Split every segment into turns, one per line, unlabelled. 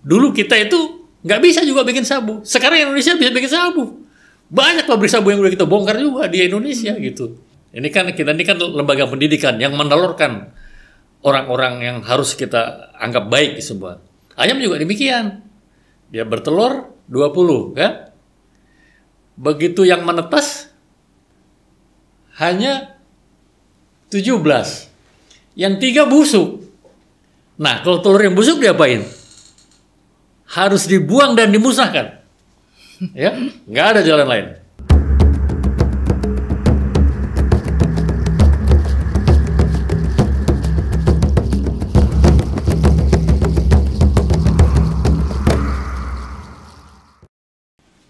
Dulu kita itu nggak bisa juga bikin sabu. Sekarang Indonesia bisa bikin sabu. Banyak pabrik sabu yang udah kita bongkar juga di Indonesia gitu. Ini kan lembaga pendidikan yang menelurkan orang-orang yang harus kita anggap baik semua. Ayam juga demikian. Dia bertelur 20, kan? Begitu yang menetas hanya 17. Yang 3 busuk. Nah, kalau telur yang busuk diapain? Harus dibuang dan dimusnahkan. Ya, nggak ada jalan lain.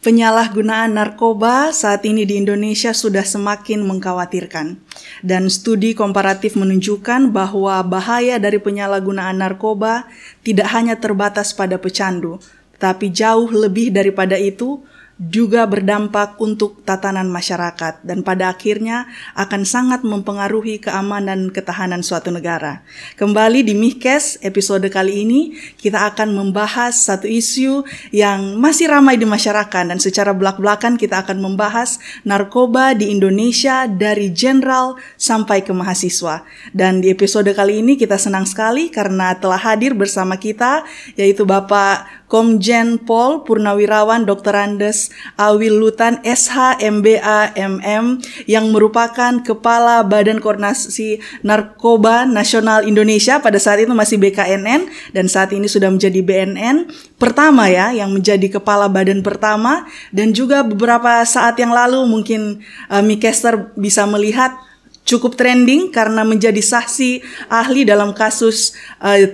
Penyalahgunaan narkoba saat ini di Indonesia sudah semakin mengkhawatirkan. Dan studi komparatif menunjukkan bahwa bahaya dari penyalahgunaan narkoba tidak hanya terbatas pada pecandu, tetapi jauh lebih daripada itu juga berdampak untuk tatanan masyarakat dan pada akhirnya akan sangat mempengaruhi keamanan dan ketahanan suatu negara. Kembali di Mihkes episode kali ini kita akan membahas satu isu yang masih ramai di masyarakat dan secara belak-belakan kita akan membahas narkoba di Indonesia dari jenderal sampai ke mahasiswa. Dan di episode kali ini kita senang sekali karena telah hadir bersama kita yaitu Bapak Komjen Pol Purnawirawan Dr. Andes Awil Lutan SH MBA MM yang merupakan Kepala Badan Koordinasi Narkoba Nasional Indonesia, pada saat itu masih BKNN dan saat ini sudah menjadi BNN pertama ya, yang menjadi kepala badan pertama. Dan juga beberapa saat yang lalu mungkin Mikester bisa melihat cukup trending karena menjadi saksi ahli dalam kasus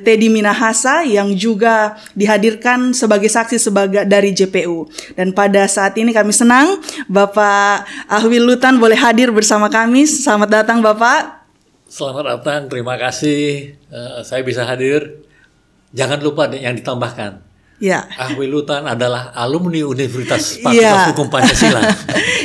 Teddy Minahasa yang juga dihadirkan sebagai saksi dari JPU. Dan pada saat ini kami senang Bapak Awil Lutan boleh hadir bersama kami. Selamat datang Bapak.
Selamat datang, terima kasih saya bisa hadir. Jangan lupa yang ditambahkan.
Ya.
Awil Lutan adalah alumni Universitas Fakultas Hukum Pancasila.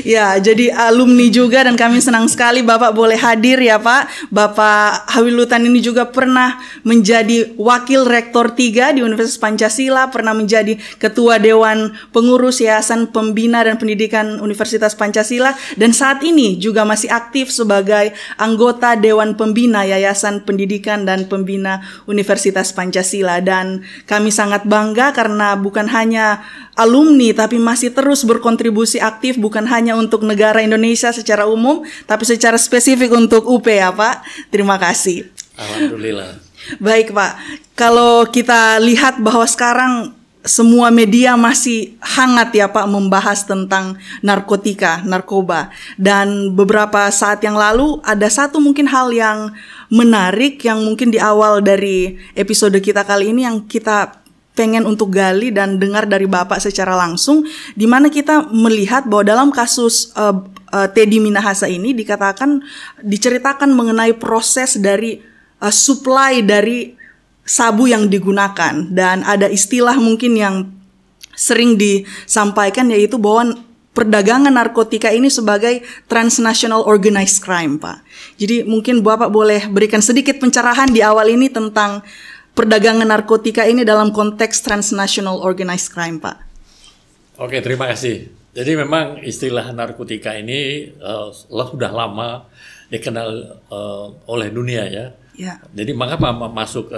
Ya, jadi alumni juga dan kami senang sekali Bapak boleh hadir ya Pak. Bapak Awil Lutan ini juga pernah menjadi Wakil Rektor 3 di Universitas Pancasila, pernah menjadi Ketua Dewan Pengurus Yayasan Pembina dan Pendidikan Universitas Pancasila, dan saat ini juga masih aktif sebagai anggota Dewan Pembina Yayasan Pendidikan dan Pembina Universitas Pancasila. Dan kami sangat bangga karena bukan hanya alumni tapi masih terus berkontribusi aktif bukan hanya untuk negara Indonesia secara umum tapi secara spesifik untuk UP ya Pak. Terima kasih.
Alhamdulillah.
Baik Pak, kalau kita lihat bahwa sekarang semua media masih hangat ya Pak membahas tentang narkoba. Dan beberapa saat yang lalu ada satu mungkin hal yang menarik yang mungkin di awal dari episode kita kali ini yang kita pengen untuk gali dan dengar dari Bapak secara langsung, di mana kita melihat bahwa dalam kasus Teddy Minahasa ini diceritakan mengenai proses dari supply dari sabu yang digunakan, dan ada istilah mungkin yang sering disampaikan yaitu bahwa perdagangan narkotika ini sebagai transnational organized crime, Pak. Jadi mungkin Bapak boleh berikan sedikit pencerahan di awal ini tentang perdagangan narkotika ini dalam konteks transnational organized crime, Pak.
Oke, terima kasih. Jadi memang istilah narkotika ini sudah lama dikenal oleh dunia ya. Ya. Jadi mengapa masuk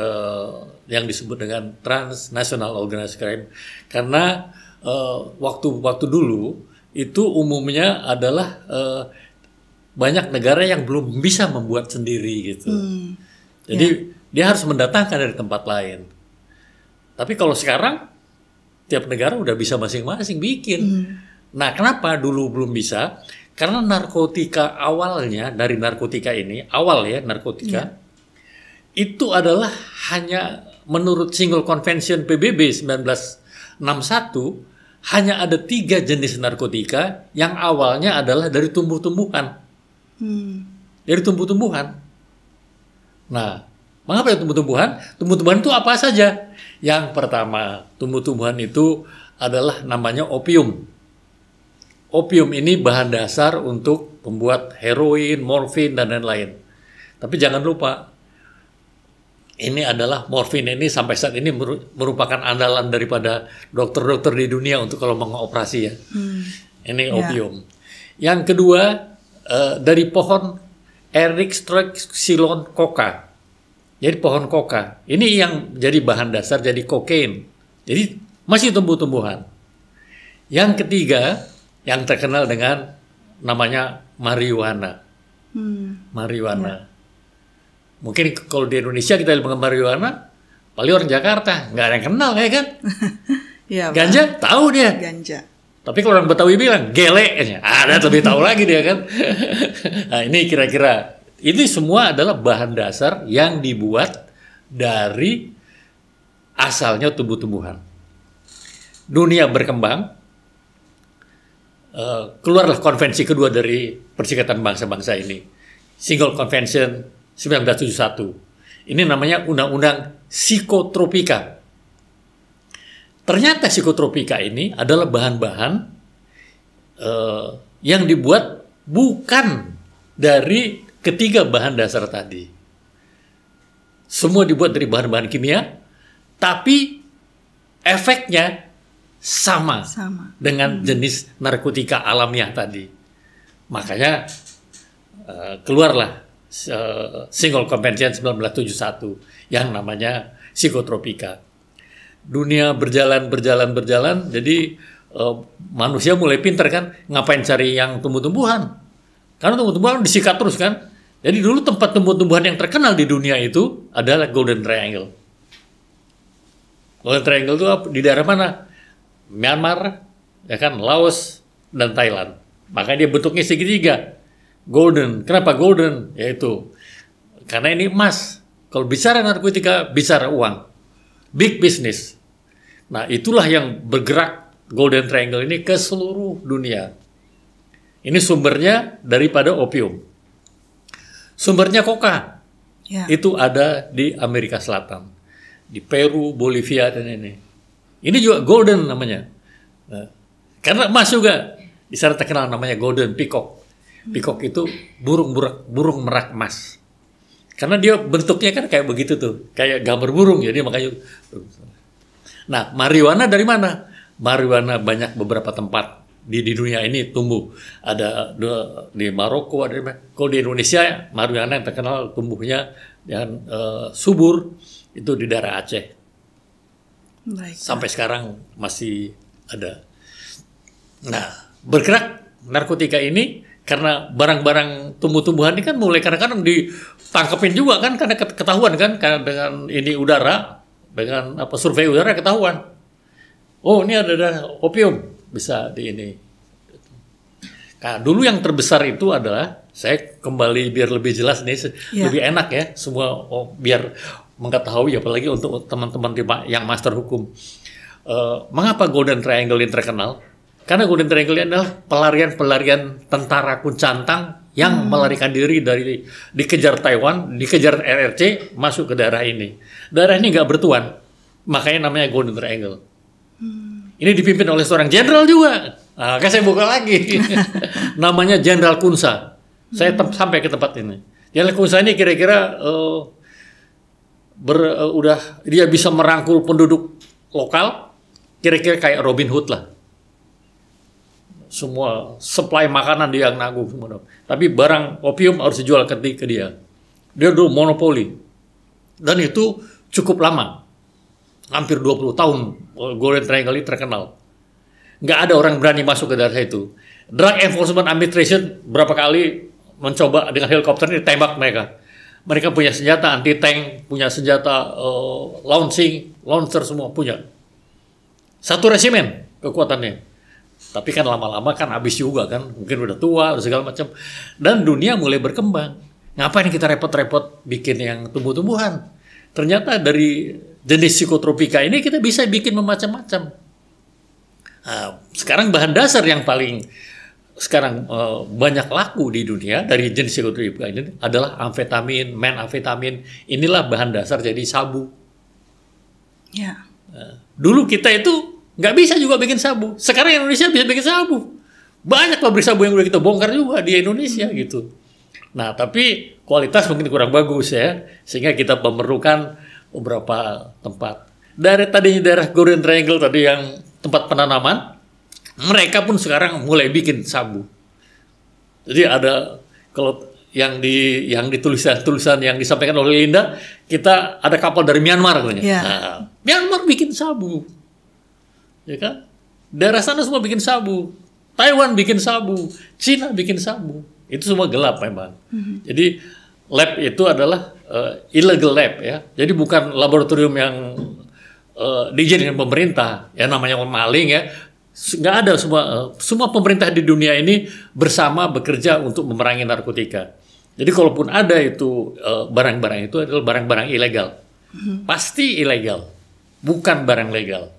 yang disebut dengan transnational organized crime? Karena waktu dulu itu umumnya adalah banyak negara yang belum bisa membuat sendiri gitu. Jadi dia harus mendatangkan dari tempat lain. Tapi kalau sekarang tiap negara udah bisa masing-masing bikin. Nah, kenapa dulu belum bisa? Karena narkotika awalnya dari narkotika ini, itu adalah hanya menurut Single Convention PBB 1961 hanya ada 3 jenis narkotika yang awalnya adalah dari tumbuh-tumbuhan. Dari tumbuh-tumbuhan. Nah, mengapa ya tumbuh-tumbuhan? Tumbuh-tumbuhan itu apa saja? Yang pertama, tumbuh-tumbuhan itu adalah namanya opium. Opium ini bahan dasar untuk membuat heroin, morfin, dan lain-lain. Tapi jangan lupa, ini adalah morfin ini sampai saat ini merupakan andalan daripada dokter-dokter di dunia untuk kalau mengoperasi ya. Ini opium. Yang kedua dari pohon Erythroxylon coca. Jadi pohon coca. Ini yang jadi bahan dasar jadi kokain. Jadi masih tumbuh-tumbuhan. Yang ketiga yang terkenal dengan namanya marijuana. Marijuana. Ya. Mungkin kalau di Indonesia kita bilang marijuana, paling orang Jakarta nggak ada yang kenal ya kan?
Ya,
ganja tahu dia.
Ganja.
Tapi kalau orang Betawi bilang gele, ada lebih tahu lagi dia kan. Nah ini kira-kira ini semua adalah bahan dasar yang dibuat dari asalnya tumbuh-tumbuhan. Dunia berkembang, keluarlah konvensi kedua dari Perserikatan Bangsa-Bangsa ini, Single Convention 1971. Ini namanya Undang-Undang Psikotropika. Ternyata psikotropika ini adalah bahan-bahan yang dibuat bukan dari ketiga bahan dasar tadi. Semua dibuat dari bahan-bahan kimia, tapi efeknya sama. Dengan jenis narkotika alamiah tadi. Makanya keluarlah Single Convention 1971 yang namanya psikotropika. Dunia berjalan, jadi manusia mulai pintar kan, ngapain cari yang tumbuh-tumbuhan? Karena tumbuh-tumbuhan disikat terus kan. Jadi dulu tempat tumbuh-tumbuhan yang terkenal di dunia itu adalah Golden Triangle. Golden Triangle itu di daerah mana? Myanmar, ya kan, Laos, dan Thailand. Makanya dia bentuknya segitiga. Golden. Kenapa golden? Yaitu karena ini emas. Kalau bicara narkotika, bicara uang. Big business. Nah, itulah yang bergerak Golden Triangle ini ke seluruh dunia. Ini sumbernya daripada opium. Sumbernya coca. Ya. Itu ada di Amerika Selatan. Di Peru, Bolivia, dan ini. Ini juga golden namanya. Nah, karena emas juga. Di sana terkenal namanya golden peacock. Peacock itu burung merak emas. Karena dia bentuknya kan kayak begitu tuh, kayak gambar burung, jadi makanya. Nah, marijuana dari mana? Marijuana banyak beberapa tempat di dunia ini tumbuh. Ada di Maroko, ada kalau di Indonesia marijuana yang terkenal tumbuhnya yang subur itu di daerah Aceh. Baik. Sampai sekarang masih ada. Nah, bergerak narkotika ini karena barang-barang tumbuh-tumbuhan ini kan mulai kadang-kadang ditangkepin juga kan karena ketahuan kan karena dengan ini udara, dengan survei udara ketahuan. Oh, ini ada opium bisa di ini. Nah, dulu yang terbesar itu adalah saya kembali biar lebih jelas nih, lebih enak ya semua biar mengetahui apalagi untuk teman-teman yang master hukum. Mengapa Golden Triangle ini terkenal? Karena Golden Triangle ini adalah pelarian tentara Kuncantang yang melarikan diri dari dikejar Taiwan, dikejar RRC, masuk ke daerah ini. Daerah ini nggak bertuan, makanya namanya Golden Triangle. Ini dipimpin oleh seorang jenderal juga. Nah, saya buka lagi. Namanya Jenderal Kunsa. Saya sampai ke tempat ini. Jenderal Kunsa ini kira-kira dia bisa merangkul penduduk lokal, kira-kira kayak Robin Hood lah. Semua supply makanan dia yang nanggung semua. Tapi barang opium harus dijual ke dia. Dia dulu monopoli. Dan itu cukup lama. Hampir 20 tahun Golden Triangle ini terkenal. Nggak ada orang berani masuk ke daerah itu. Drug Enforcement Administration berapa kali mencoba dengan helikopter ini tembak mereka. Mereka punya senjata anti-tank, punya senjata launcher semua punya. Satu resimen kekuatannya. Tapi kan lama-lama kan habis juga kan. Mungkin udah tua, segala macam. Dan dunia mulai berkembang. Ngapain kita repot-repot bikin yang tumbuh-tumbuhan? Ternyata dari jenis psikotropika ini kita bisa bikin macam-macam. Nah, sekarang bahan dasar yang paling sekarang banyak laku di dunia dari jenis psikotropika ini adalah amfetamin, menamfetamin. Inilah bahan dasar jadi sabu. Ya. Nah, dulu kita itu nggak bisa juga bikin sabu. Sekarang Indonesia bisa bikin sabu. Banyak pabrik sabu yang udah kita bongkar juga di Indonesia gitu. Nah, tapi kualitas mungkin kurang bagus ya, sehingga kita memerlukan beberapa tempat. Dari tadi daerah Golden Triangle tadi yang tempat penanaman, mereka pun sekarang mulai bikin sabu. Jadi ada kalau yang di tulisan yang disampaikan oleh Linda, kita ada kapal dari Myanmar katanya.
Yeah.
Nah, Myanmar bikin sabu, ya kan? Daerah sana semua bikin sabu, Taiwan bikin sabu, Cina bikin sabu. Itu semua gelap memang. Jadi lab itu adalah illegal lab ya. Jadi bukan laboratorium yang diizinkan pemerintah, ya namanya maling ya. Nggak ada semua pemerintah di dunia ini bersama bekerja untuk memerangi narkotika. Jadi kalaupun ada itu barang-barang itu adalah barang-barang ilegal, pasti ilegal, bukan barang legal.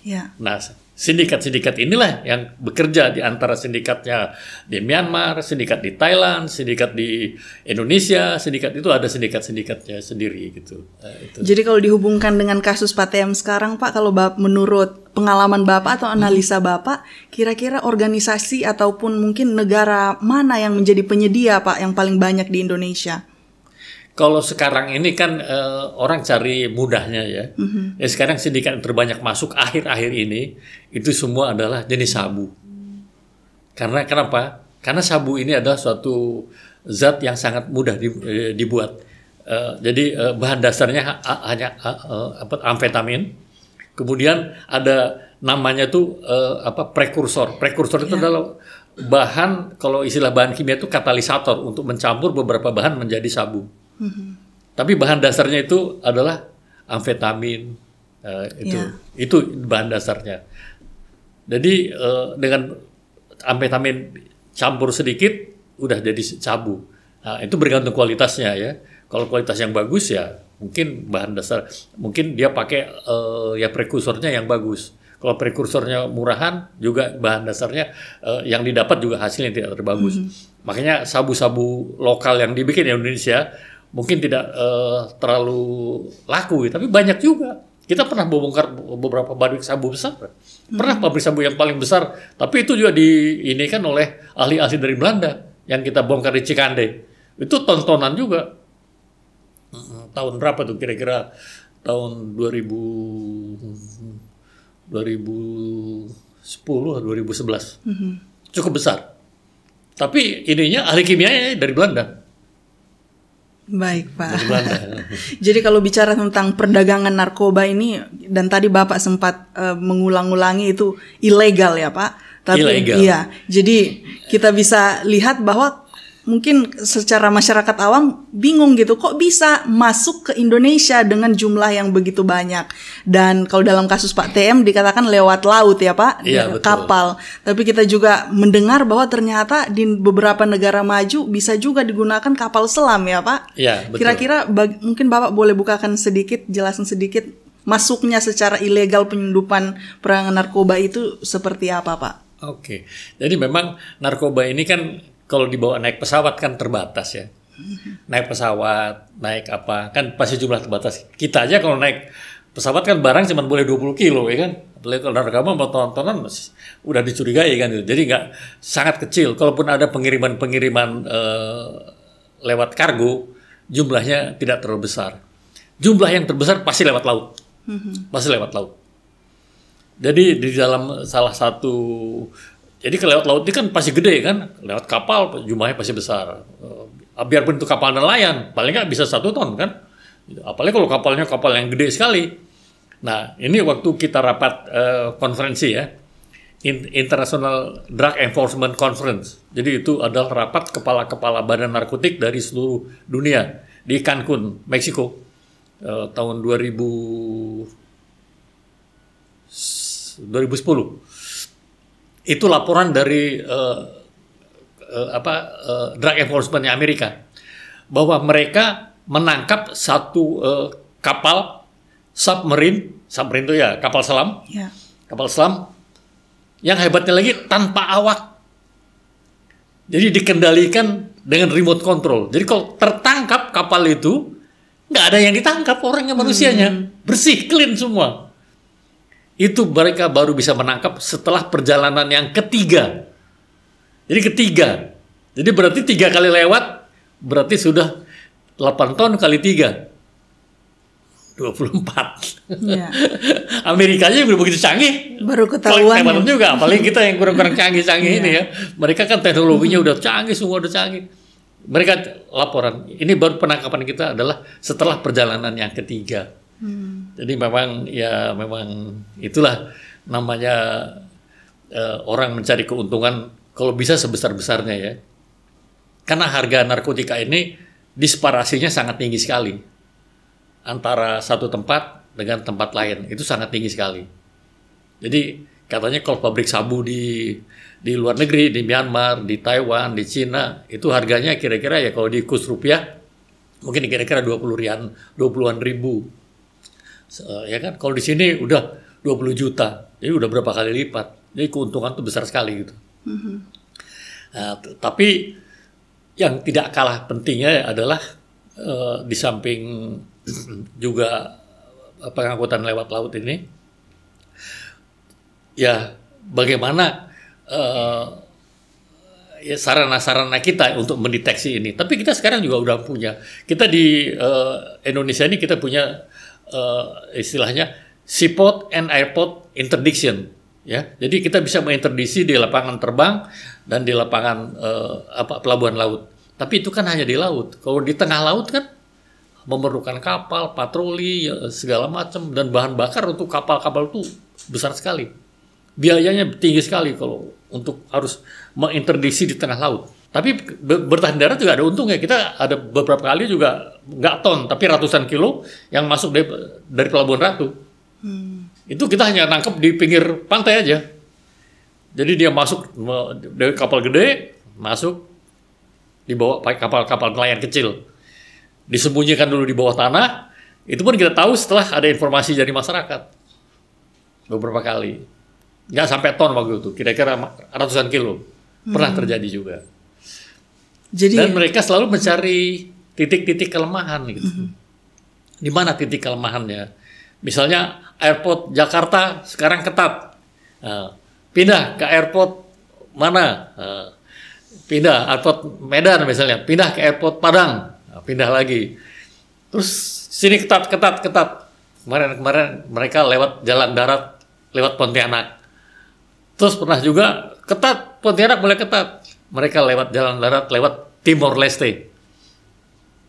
Ya.
Nah, sindikat-sindikat inilah yang bekerja di antara sindikatnya di Myanmar, sindikat di Thailand, sindikat di Indonesia, sindikat itu ada sindikat-sindikatnya sendiri gitu. Itu.
Jadi kalau dihubungkan dengan kasus Pak TM sekarang Pak, kalau menurut pengalaman Bapak atau analisa Bapak, kira-kira organisasi ataupun mungkin negara mana yang menjadi penyedia Pak yang paling banyak di Indonesia?
Kalau sekarang ini kan orang cari mudahnya ya. Ya sekarang sindikat yang terbanyak masuk akhir-akhir ini itu semua adalah jenis sabu. Karena kenapa? Karena sabu ini adalah suatu zat yang sangat mudah dibuat. Jadi bahan dasarnya hanya amfetamin. Kemudian ada namanya tuh prekursor. Prekursor itu adalah bahan, kalau istilah bahan kimia itu katalisator untuk mencampur beberapa bahan menjadi sabu. Tapi bahan dasarnya itu adalah amfetamin, itu bahan dasarnya. Jadi dengan amfetamin campur sedikit udah jadi sabu. Nah, itu bergantung kualitasnya ya. Kalau kualitas yang bagus ya mungkin bahan dasar, mungkin dia pakai ya prekursornya yang bagus. Kalau prekursornya murahan juga bahan dasarnya yang didapat juga hasilnya tidak terbagus. Makanya sabu-sabu lokal yang dibikin di Indonesia mungkin tidak terlalu laku, tapi banyak juga. Kita pernah membongkar beberapa pabrik sabu besar. Pernah pabrik sabu yang paling besar, tapi itu juga diinikan oleh ahli-ahli dari Belanda yang kita bongkar di Cikande. Itu tontonan juga. Tahun berapa tuh kira-kira? Tahun 2010 atau 2011. Cukup besar. Tapi ininya ahli kimianya dari Belanda.
Baik Pak. Jadi kalau bicara tentang perdagangan narkoba ini, dan tadi Bapak sempat mengulang-ulangi itu ilegal ya Pak. Tapi
ilegal.
Iya. Jadi kita bisa lihat bahwa mungkin secara masyarakat awam bingung gitu, kok bisa masuk ke Indonesia dengan jumlah yang begitu banyak. Dan kalau dalam kasus Pak TM dikatakan lewat laut ya Pak, kapal. Tapi kita juga mendengar bahwa ternyata di beberapa negara maju bisa juga digunakan kapal selam ya Pak.
Iya, betul.
Kira-kira mungkin Bapak boleh bukakan sedikit, jelasin sedikit masuknya secara ilegal penyelundupan perdagangan narkoba itu seperti apa Pak?
Oke, jadi memang narkoba ini kan kalau dibawa naik pesawat kan terbatas ya. Naik pesawat, naik apa, kan pasti jumlah terbatas. Kita aja kalau naik pesawat kan barang cuma boleh 20 kilo ya kan. Apalagi kalau narkoba mau tontonan udah dicurigai kan. Jadi nggak, sangat kecil. Kalaupun ada pengiriman lewat kargo, jumlahnya tidak terlalu besar. Jumlah yang terbesar pasti lewat laut. Pasti lewat laut. Jadi di dalam salah satu... Jadi ke lewat laut ini kan pasti gede kan, lewat kapal jumlahnya pasti besar. Biarpun itu kapal nelayan, paling nggak bisa 1 ton kan. Apalagi kalau kapalnya kapal yang gede sekali. Nah ini waktu kita rapat konferensi ya, International Drug Enforcement Conference. Jadi itu adalah rapat kepala-kepala badan narkotik dari seluruh dunia di Cancun, Meksiko tahun 2010. Itu laporan dari drug enforcement Amerika bahwa mereka menangkap satu kapal submarine itu ya kapal selam, kapal selam yang hebatnya lagi tanpa awak, jadi dikendalikan dengan remote control. Jadi kalau tertangkap kapal itu nggak ada yang ditangkap orangnya, manusianya bersih, clean semua. Itu mereka baru bisa menangkap setelah perjalanan yang ketiga. Jadi ketiga. Jadi berarti 3 kali lewat, berarti sudah 8 ton kali 3. 24.
Ya.
Amerikanya udah begitu canggih.
Baru ketahuan.
Kalau juga, apalagi kita yang kurang-kurang canggih-canggih ini ya. Mereka kan teknologinya udah canggih, semua udah canggih. Mereka laporan, ini baru penangkapan kita adalah setelah perjalanan yang ketiga. Jadi memang itulah namanya orang mencari keuntungan kalau bisa sebesar-besarnya ya. Karena harga narkotika ini disparasinya sangat tinggi sekali. Antara satu tempat dengan tempat lain itu sangat tinggi sekali. Jadi katanya kalau pabrik sabu di luar negeri, di Myanmar, di Taiwan, di Cina, itu harganya kira-kira ya kalau di kurs rupiah mungkin kira-kira 20-an ribu. Ya kan, kalau di sini udah 20 juta, jadi udah berapa kali lipat. Jadi keuntungan itu besar sekali gitu. Nah, tapi yang tidak kalah pentingnya adalah di samping juga pengangkutan lewat laut ini, ya bagaimana ya sarana-sarana kita untuk mendeteksi ini. Tapi kita sekarang juga udah punya. Kita di Indonesia ini kita punya istilahnya seaport and airport interdiction. Ya, jadi kita bisa menginterdiksi di lapangan terbang dan di lapangan pelabuhan laut. Tapi itu kan hanya di laut. Kalau di tengah laut kan memerlukan kapal, patroli, segala macam, dan bahan bakar untuk kapal-kapal itu besar sekali. Biayanya tinggi sekali kalau untuk harus menginterdiksi di tengah laut. Tapi bertahan darat juga ada untungnya. Kita ada beberapa kali juga nggak ton, tapi ratusan kilo yang masuk dari Pelabuhan Ratu. Itu kita hanya nangkep di pinggir pantai aja. Jadi dia masuk dari kapal gede, masuk dibawa pakai kapal-kapal nelayan kecil. Disembunyikan dulu di bawah tanah, itu pun kita tahu setelah ada informasi dari masyarakat. Beberapa kali. Nggak sampai ton waktu itu, kira-kira ratusan kilo. Pernah terjadi juga. Dan mereka selalu mencari titik-titik kelemahan gitu. Di mana titik kelemahannya? Misalnya airport Jakarta sekarang ketat. Pindah ke airport mana? Pindah airport Medan misalnya, pindah ke airport Padang. Pindah lagi, terus sini ketat. Kemarin mereka lewat jalan darat, lewat Pontianak. Terus pernah juga ketat, Pontianak mulai ketat. Mereka lewat jalan darat, lewat Timor Leste.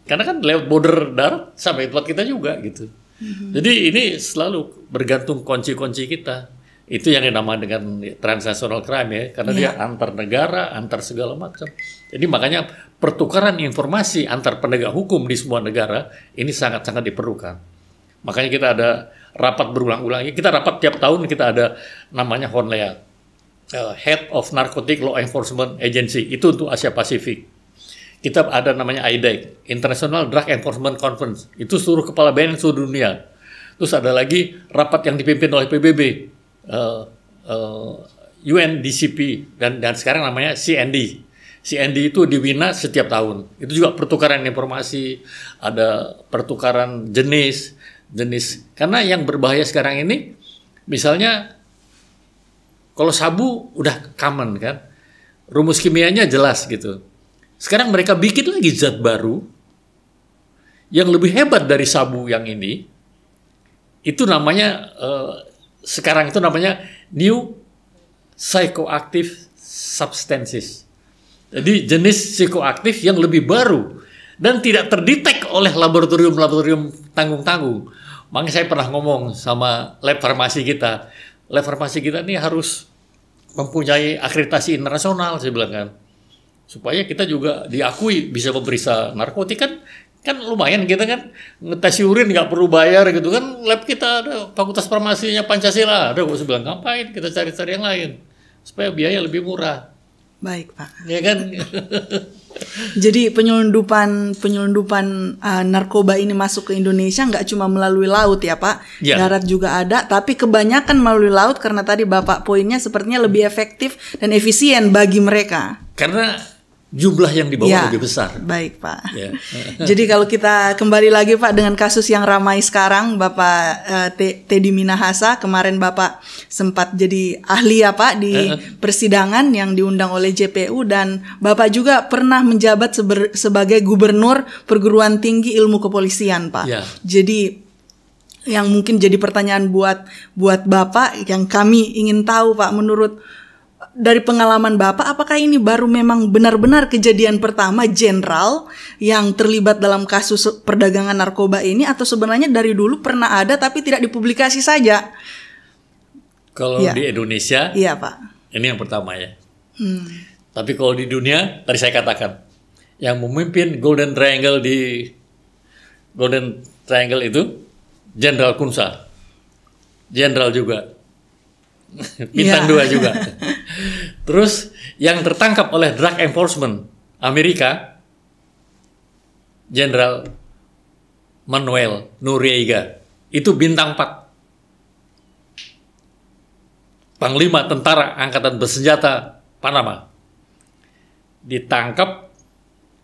Karena kan lewat border darat sampai tempat kita juga gitu. Jadi ini selalu bergantung kunci-kunci kita. Itu yang dinamakan dengan transnational crime ya, karena dia antar negara, antar segala macam. Jadi makanya pertukaran informasi antar penegak hukum di semua negara ini sangat-sangat diperlukan. Makanya kita ada rapat berulang-ulang. Kita rapat tiap tahun, kita ada namanya HONLEA, Head of Narcotic Law Enforcement Agency, itu untuk Asia Pasifik. Kita ada namanya IDEC, International Drug Enforcement Conference, itu seluruh kepala BNN seluruh dunia. Terus ada lagi rapat yang dipimpin oleh PBB, UNDCP dan sekarang namanya CND. CND itu di Wina setiap tahun. Itu juga pertukaran informasi, ada pertukaran jenis. Karena yang berbahaya sekarang ini, misalnya kalau sabu udah common kan, rumus kimianya jelas gitu. Sekarang mereka bikin lagi zat baru yang lebih hebat dari sabu yang ini. Itu namanya sekarang itu namanya new psychoactive substances. Jadi jenis psikoaktif yang lebih baru dan tidak terdetek oleh laboratorium tanggung-tanggung. Makanya saya pernah ngomong sama lab farmasi kita. Lab farmasi kita ini harus mempunyai akreditasi internasional, saya bilang kan. Supaya kita juga diakui bisa memeriksa narkotika kan lumayan kita kan ngetes urin nggak perlu bayar gitu kan. Lab kita ada Fakultas Farmasinya Pancasila. Ada, saya bilang ngapain kita cari-cari yang lain supaya biaya lebih murah.
Baik Pak.
Ya kan.
Jadi penyelundupan narkoba ini masuk ke Indonesia nggak cuma melalui laut ya Pak, darat juga ada, tapi kebanyakan melalui laut karena tadi Bapak poinnya sepertinya lebih efektif dan efisien bagi mereka. Karena
jumlah yang dibawa lebih besar.
Baik Pak. Ya. Jadi kalau kita kembali lagi Pak dengan kasus yang ramai sekarang, Bapak Teddy Minahasa, kemarin Bapak sempat jadi ahli ya Pak di persidangan yang diundang oleh JPU, dan Bapak juga pernah menjabat sebagai gubernur perguruan tinggi ilmu kepolisian Pak. Ya. Jadi yang mungkin jadi pertanyaan buat Bapak, yang kami ingin tahu Pak, menurut dari pengalaman Bapak, apakah ini baru memang benar-benar kejadian pertama jenderal yang terlibat dalam kasus perdagangan narkoba ini, atau sebenarnya dari dulu pernah ada tapi tidak dipublikasi saja?
Kalau di Indonesia,
iya Pak,
ini yang pertama ya. Tapi kalau di dunia, tadi saya katakan, yang memimpin Golden Triangle itu Jenderal Kunsa, jenderal juga. Bintang 2 juga. Terus yang tertangkap oleh Drug Enforcement Amerika, Jenderal Manuel Noriega, itu bintang 4. Panglima Tentara Angkatan Bersenjata Panama. Ditangkap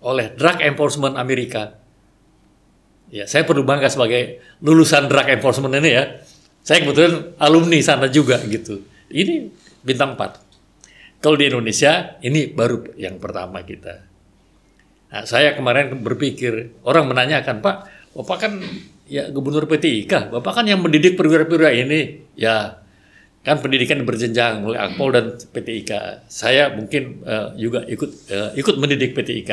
oleh Drug Enforcement Amerika. Ya, saya perlu bangga sebagai lulusan Drug Enforcement ini ya. Saya kebetulan alumni sana juga gitu. Ini bintang 4. Kalau di Indonesia, ini baru yang pertama kita. Nah, saya kemarin berpikir, orang menanyakan, Pak, Bapak kan ya gubernur PTIK, Bapak kan yang mendidik perwira-perwira ini. Ya, kan pendidikan berjenjang mulai Akpol dan PTIK. Saya mungkin juga ikut mendidik PTIK.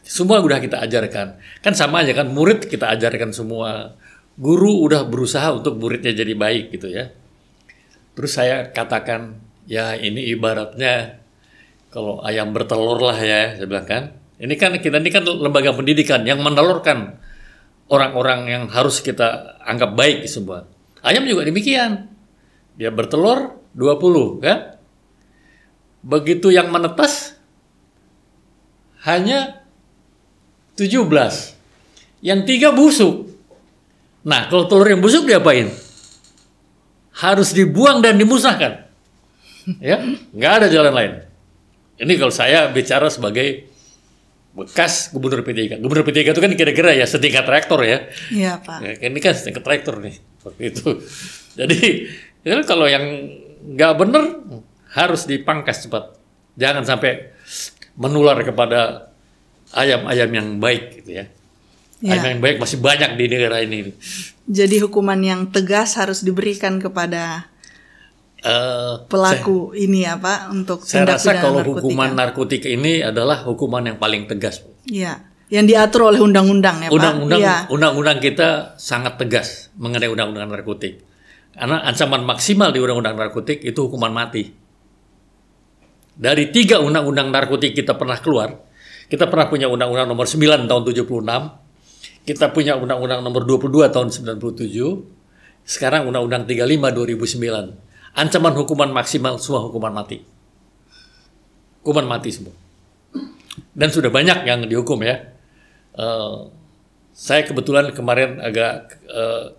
Semua udah kita ajarkan. Kan sama aja kan, murid kita ajarkan semua. Guru udah berusaha untuk muridnya jadi baik gitu ya. Terus saya katakan, ya ini ibaratnya kalau ayam bertelur lah ya, saya bilang kan. Ini kan lembaga pendidikan yang menelurkan orang-orang yang harus kita anggap baik semua. Ayam juga demikian. Dia bertelur 20 kan. Begitu yang menetas hanya 17. Yang 3 busuk. Nah, kalau telur yang busuk diapain? Harus dibuang dan dimusnahkan. Ya, nggak ada jalan lain. Ini kalau saya bicara sebagai bekas gubernur PTIK. Gubernur PTIK itu kan kira-kira ya setingkat rektor ya.
Iya, Pak.
Ya, ini kan setingkat rektor nih. Waktu itu. Jadi, ya, kalau yang nggak benar harus dipangkas cepat. Jangan sampai menular kepada ayam-ayam yang baik gitu ya. Ayam yang baik masih banyak di negara ini.
Jadi hukuman yang tegas harus diberikan kepada pelaku ini ya Pak, untuk
tindak pidana narkotika. Saya rasa kalau hukuman narkotika ini adalah hukuman yang paling tegas.
Iya, yang diatur oleh undang-undang ya Pak.
Undang-undang kita sangat tegas mengenai undang-undang narkotik. Karena ancaman maksimal di undang-undang narkotik itu hukuman mati. Dari 3 undang-undang narkotik kita pernah keluar, kita pernah punya undang-undang nomor 9 tahun 76, kita punya undang-undang nomor 22 tahun 97, sekarang undang-undang 35 2009. Ancaman hukuman maksimal semua hukuman mati. Hukuman mati semua. Dan sudah banyak yang dihukum ya. Saya kebetulan kemarin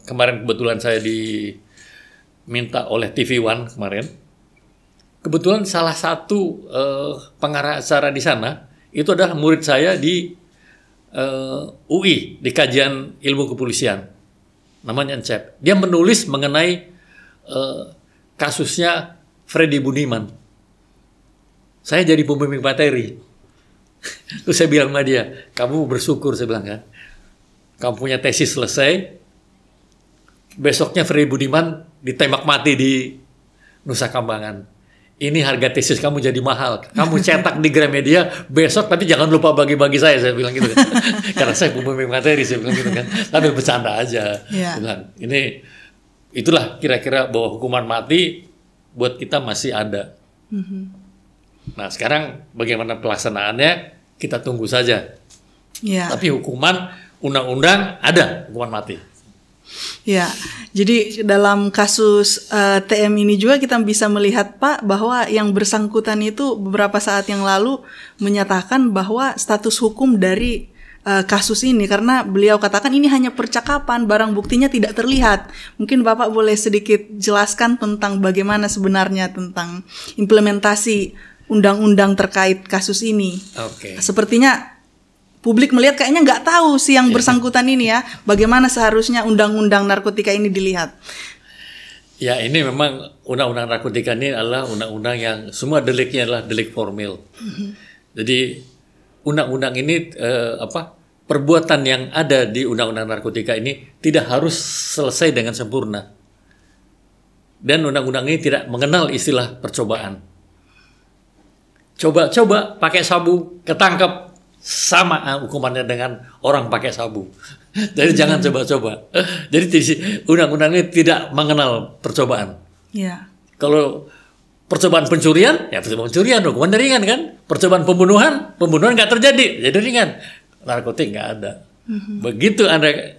kebetulan saya diminta oleh TV One kemarin. Kebetulan salah satu pengarah acara di sana itu adalah murid saya di UI, di kajian ilmu kepolisian, namanya Encep. Dia menulis mengenai kasusnya Freddy Budiman. Saya jadi pembimbing materi. Terus saya bilang sama dia, kamu bersyukur, saya bilang kan, kamu punya tesis selesai, besoknya Freddy Budiman ditembak mati di Nusa Kambangan. Ini harga tesis kamu jadi mahal. Kamu cetak di Gramedia besok, tapi jangan lupa bagi-bagi saya bilang gitu kan. Karena saya pembimbing materi, saya bilang gitu kan. Tapi bercanda aja. Yeah. Bilang, itulah kira-kira bahwa hukuman mati buat kita masih ada. Nah sekarang bagaimana pelaksanaannya kita tunggu saja. Yeah. Tapi hukuman undang-undang ada hukuman mati.
Ya, jadi dalam kasus TM ini juga kita bisa melihat Pak bahwa yang bersangkutan itu beberapa saat yang lalu menyatakan bahwa status hukum dari kasus ini, karena beliau katakan ini hanya percakapan, barang buktinya tidak terlihat. Mungkin Bapak boleh sedikit jelaskan tentang bagaimana sebenarnya tentang implementasi undang-undang terkait kasus ini.
Oke.
Sepertinya publik melihat kayaknya nggak tahu sih yang bersangkutan ini ya, bagaimana seharusnya undang-undang narkotika ini dilihat.
Ya ini memang undang-undang narkotika ini adalah undang-undang yang semua deliknya adalah delik formil. Jadi undang-undang ini perbuatan yang ada di undang-undang narkotika ini tidak harus selesai dengan sempurna. Dan undang-undang ini tidak mengenal istilah percobaan. Coba-coba pakai sabu, ketangkep, sama hukumannya dengan orang pakai sabu. Jadi jangan coba-coba. Jadi undang-undang ini tidak mengenal percobaan.
Ya.
Kalau percobaan pencurian, ya percobaan pencurian, hukuman ringan kan. Percobaan pembunuhan nggak terjadi, jadi ringan. Narkotik nggak ada. Begitu Anda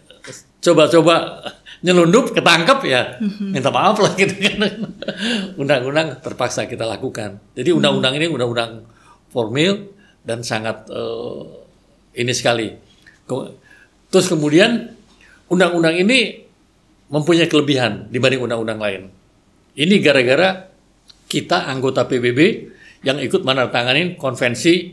coba-coba nyelundup, ketangkep ya, minta maaf lah gitu kan. Undang-undang terpaksa kita lakukan. Jadi undang-undang ini undang-undang formil dan sangat ini sekali. Terus kemudian undang-undang ini mempunyai kelebihan dibanding undang-undang lain. Ini gara-gara kita anggota PBB yang ikut menandatangani konvensi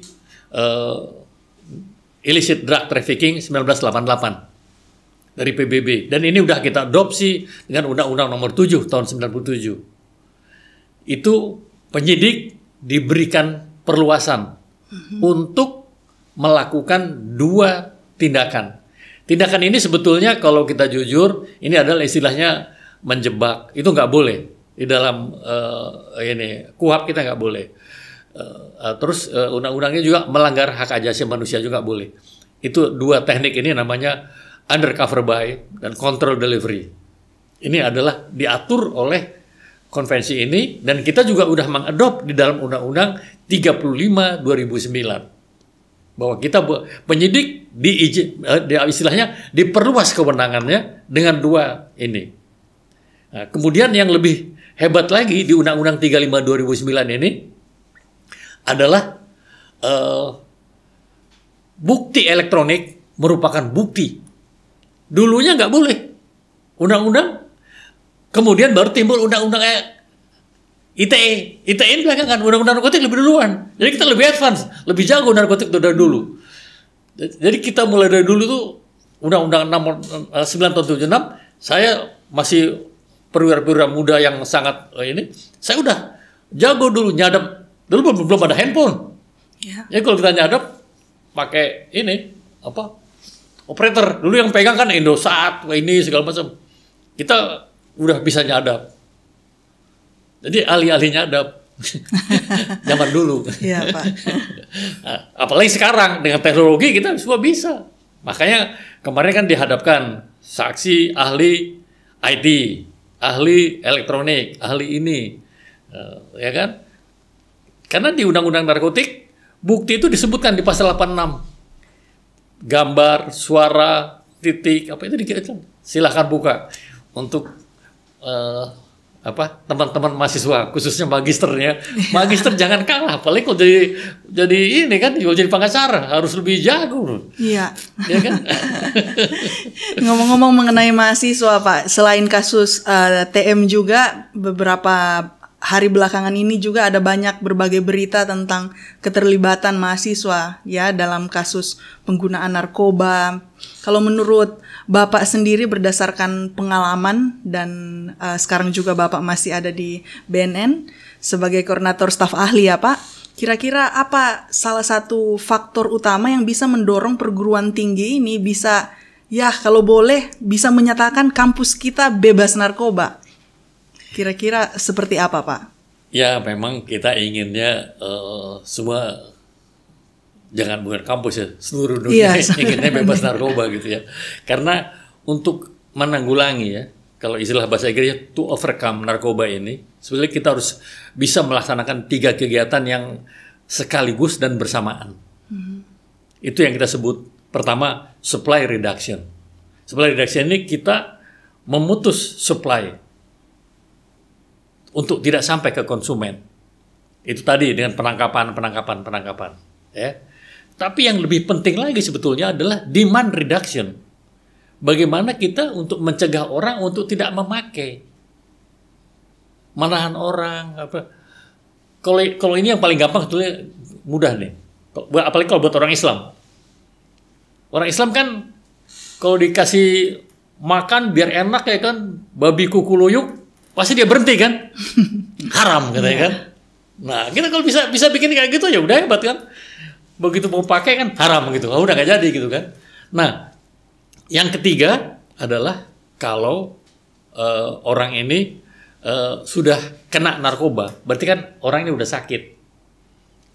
illicit drug trafficking 1988 dari PBB. Dan ini udah kita adopsi dengan Undang-Undang Nomor 7 tahun 97. Itu penyidik diberikan perluasan untuk melakukan 2 tindakan. Tindakan ini sebetulnya kalau kita jujur, ini adalah istilahnya menjebak. Itu nggak boleh. Di dalam ini KUHP kita nggak boleh. Terus undang-undangnya juga melanggar hak asasi manusia juga boleh. Itu 2 teknik ini namanya undercover buy dan control delivery. Ini adalah diatur oleh konvensi ini dan kita juga udah mengadop di dalam Undang-Undang 35 2009 bahwa kita penyidik istilahnya diperluas kewenangannya dengan 2 ini. Nah, kemudian yang lebih hebat lagi di Undang-Undang 35 2009 ini adalah bukti elektronik merupakan bukti. Dulunya nggak boleh. Undang-undang, kemudian baru timbul undang-undang ITE. ITE ini belakangan, undang-undang narkotik lebih duluan. Jadi kita lebih advance, lebih jago narkotik dari dulu. Jadi kita mulai dari dulu tuh Undang-Undang 9 tahun 76, saya masih perwira-perwira muda yang sangat ini, saya udah jago dulu nyadap. Dulu belum ada handphone. Ya. Jadi kalau kita nyadap pakai ini operator. Dulu yang pegang kan Indosat, ini segala macam. Kita udah bisa nyadap. Jadi ahli-ahli nyadap. Zaman dulu.
Iya, Pak.
Apalagi sekarang dengan teknologi kita semua bisa. Makanya kemarin kan dihadapkan saksi ahli IT, ahli elektronik, ahli ini. Ya kan? Karena di Undang-Undang Narkotik, bukti itu disebutkan di pasal 86. Gambar, suara, titik, apa itu dikirakan. Silahkan buka untuk teman-teman mahasiswa, khususnya magisternya. Magister jangan kalah, apalagi kalau jadi ini kan, jadi pengacara, harus lebih jago.
Iya.
Ya kan?
Ngomong-ngomong mengenai mahasiswa, Pak, selain kasus TM juga, beberapa hari belakangan ini juga ada banyak berbagai berita tentang keterlibatan mahasiswa ya dalam kasus penggunaan narkoba. Kalau menurut Bapak sendiri berdasarkan pengalaman dan sekarang juga Bapak masih ada di BNN sebagai koordinator staf ahli ya Pak, kira-kira apa salah satu faktor utama yang bisa mendorong perguruan tinggi ini bisa ya kalau boleh bisa menyatakan kampus kita bebas narkoba? Kira-kira seperti apa, Pak?
Ya, memang kita inginnya semua bukan kampus ya, seluruh dunia inginnya bebas narkoba gitu ya. Karena untuk menanggulangi ya, kalau istilah bahasa Inggrisnya to overcome narkoba ini, sebenarnya kita harus bisa melaksanakan 3 kegiatan yang sekaligus dan bersamaan. Itu yang kita sebut pertama supply reduction. Supply reduction ini kita memutus supply untuk tidak sampai ke konsumen. Itu tadi dengan penangkapan ya. Tapi yang lebih penting lagi sebetulnya adalah demand reduction. Bagaimana kita untuk mencegah orang untuk tidak memakai, menahan orang apa. Kalau ini yang paling gampang sebetulnya mudah nih. Apalagi kalau buat orang Islam. Orang Islam kan kalau dikasih makan biar enak ya kan, babi kuku luyuk pasti dia berhenti kan, haram katanya kan. Nah kita kalau bisa bikin kayak gitu ya udah hebat kan. Begitu mau pakai kan haram gitu, udah nggak jadi gitu kan. Nah, yang ketiga adalah kalau orang ini sudah kena narkoba, berarti kan orang ini udah sakit.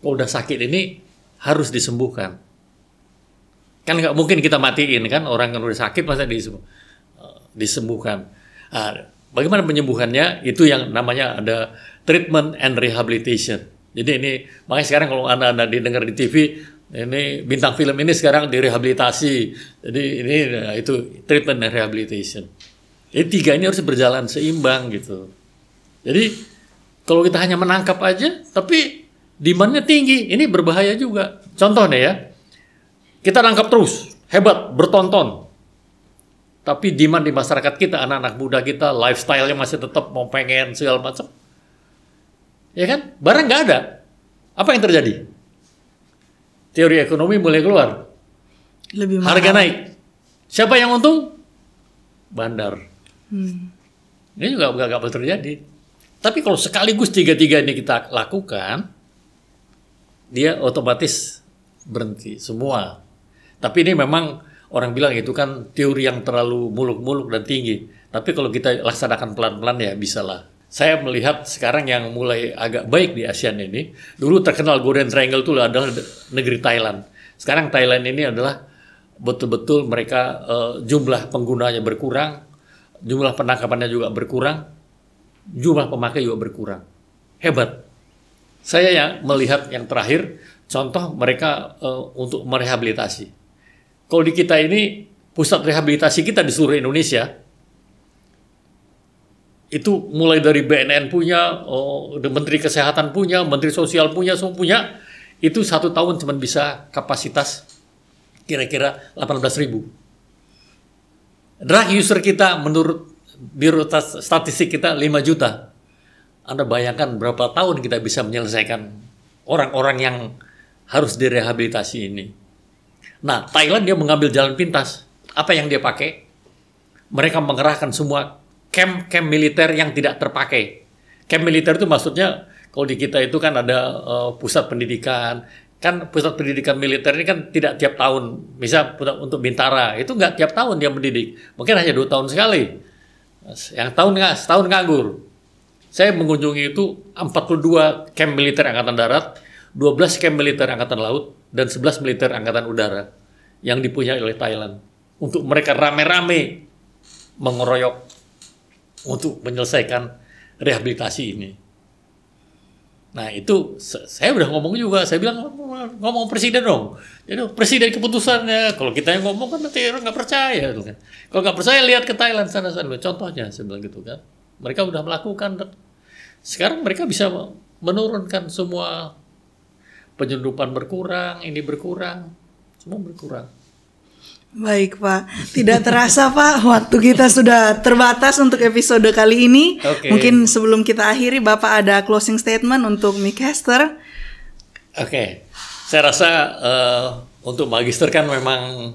Kalau udah sakit ini harus disembuhkan. Kan nggak mungkin kita matiin kan, orang yang udah sakit masa disembuhkan. Bagaimana penyembuhannya? Itu yang namanya ada treatment and rehabilitation. Jadi ini makanya sekarang kalau anda didengar di TV, ini bintang film ini sekarang direhabilitasi. Jadi ini itu treatment and rehabilitation. Jadi tiga ini harus berjalan seimbang gitu. Jadi kalau kita hanya menangkap aja, tapi demand-nya tinggi, ini berbahaya juga. Contohnya ya, kita tangkap terus, hebat, bertonton. Tapi demand di masyarakat kita, anak-anak muda kita, lifestyle-nya masih tetap mau pengen segala macam. Ya kan? Barang nggak ada. Apa yang terjadi? Teori ekonomi mulai keluar.
Lebih mahal.
Harga naik. Siapa yang untung? Bandar. Ini juga nggak boleh terjadi. Tapi kalau sekaligus tiga-tiga ini kita lakukan, dia otomatis berhenti semua. Tapi ini memang orang bilang itu kan teori yang terlalu muluk-muluk dan tinggi. Tapi kalau kita laksanakan pelan-pelan ya bisalah. Saya melihat sekarang yang mulai agak baik di ASEAN ini, dulu terkenal Golden Triangle itu adalah negeri Thailand. Sekarang Thailand ini adalah betul-betul mereka jumlah penggunanya berkurang, jumlah penangkapannya juga berkurang, jumlah pemakai juga berkurang. Hebat. Saya yang melihat yang terakhir, contoh mereka untuk merehabilitasi. Kalau di kita ini, pusat rehabilitasi kita di seluruh Indonesia, itu mulai dari BNN punya, Menteri Kesehatan punya, Menteri Sosial punya, semua punya, itu 1 tahun cuma bisa kapasitas kira-kira 18.000. Drug user kita menurut Biro Statistik kita 5 juta. Anda bayangkan berapa tahun kita bisa menyelesaikan orang-orang yang harus direhabilitasi ini. Nah, Thailand dia mengambil jalan pintas. Apa yang dia pakai? Mereka mengerahkan semua camp militer yang tidak terpakai. Camp militer itu maksudnya kalau di kita itu kan ada pusat pendidikan. Kan pusat pendidikan militer ini kan tidak tiap tahun. Misal untuk Bintara itu nggak tiap tahun dia mendidik. Mungkin hanya 2 tahun sekali. Yang setahun nganggur. Saya mengunjungi itu 42 camp militer Angkatan Darat, 12 camp militer Angkatan Laut, dan 11 militer Angkatan Udara yang dipunyai oleh Thailand. Untuk mereka rame-rame mengeroyok untuk menyelesaikan rehabilitasi ini. Nah itu saya udah ngomong juga, saya bilang ngomong presiden dong. Jadi presiden keputusannya, kalau kita yang ngomong kan nanti orang nggak percaya. Kan. Kalau nggak percaya lihat ke Thailand sana. Contohnya saya bilang gitu kan. Mereka udah melakukan, sekarang mereka bisa menurunkan semua penyelundupan berkurang, ini berkurang, semua berkurang.
Baik Pak, tidak terasa Pak, waktu kita sudah terbatas untuk episode kali ini.
Okay.
Mungkin sebelum kita akhiri, Bapak ada closing statement untuk Magister.
Oke, saya rasa untuk Magister kan memang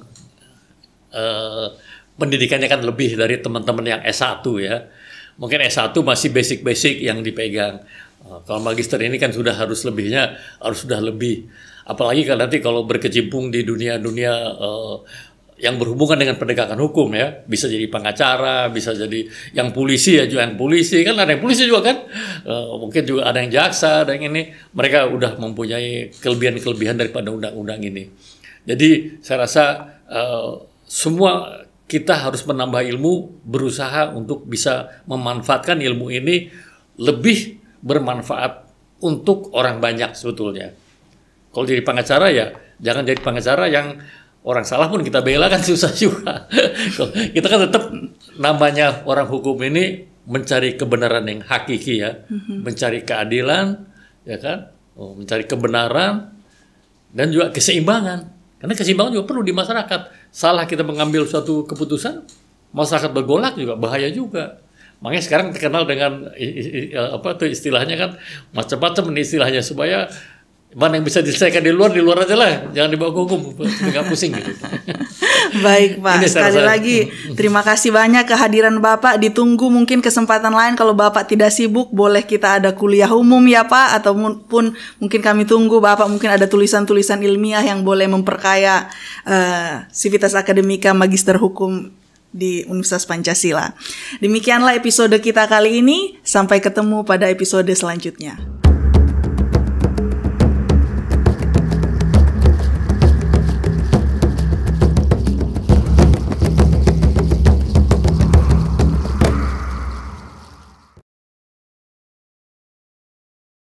pendidikannya kan lebih dari teman-teman yang S1 ya. Mungkin S1 masih basic-basic yang dipegang. Kalau Magister ini kan sudah harus lebihnya, harus sudah lebih. Apalagi kan nanti kalau berkecimpung di dunia-dunia yang berhubungan dengan penegakan hukum ya, bisa jadi pengacara, bisa jadi yang polisi ya, juga yang polisi kan ada yang polisi juga kan, mungkin juga ada yang jaksa, ada yang ini, mereka udah mempunyai kelebihan-kelebihan daripada undang-undang ini. Jadi saya rasa semua kita harus menambah ilmu, berusaha untuk bisa memanfaatkan ilmu ini lebih bermanfaat untuk orang banyak sebetulnya. Kalau jadi pengacara ya jangan jadi pengacara yang orang salah pun kita bela kan susah juga. Kita kan tetap namanya orang hukum ini mencari kebenaran yang hakiki ya, mencari keadilan, ya kan, mencari kebenaran dan juga keseimbangan. Karena keseimbangan juga perlu di masyarakat. Salah kita mengambil suatu keputusan, masyarakat bergolak juga bahaya juga. Makanya sekarang terkenal dengan apa tuh istilahnya kan macam-macam istilahnya supaya mana yang bisa diselesaikan di luar aja lah, jangan dibawa ke hukum, nggak pusing gitu.
Baik Pak, sekali lagi terima kasih banyak kehadiran Bapak. Ditunggu mungkin kesempatan lain kalau Bapak tidak sibuk, boleh kita ada kuliah umum ya Pak, ataupun mungkin kami tunggu Bapak mungkin ada tulisan-tulisan ilmiah yang boleh memperkaya Civitas Akademika Magister Hukum di Universitas Pancasila. Demikianlah episode kita kali ini, sampai ketemu pada episode selanjutnya.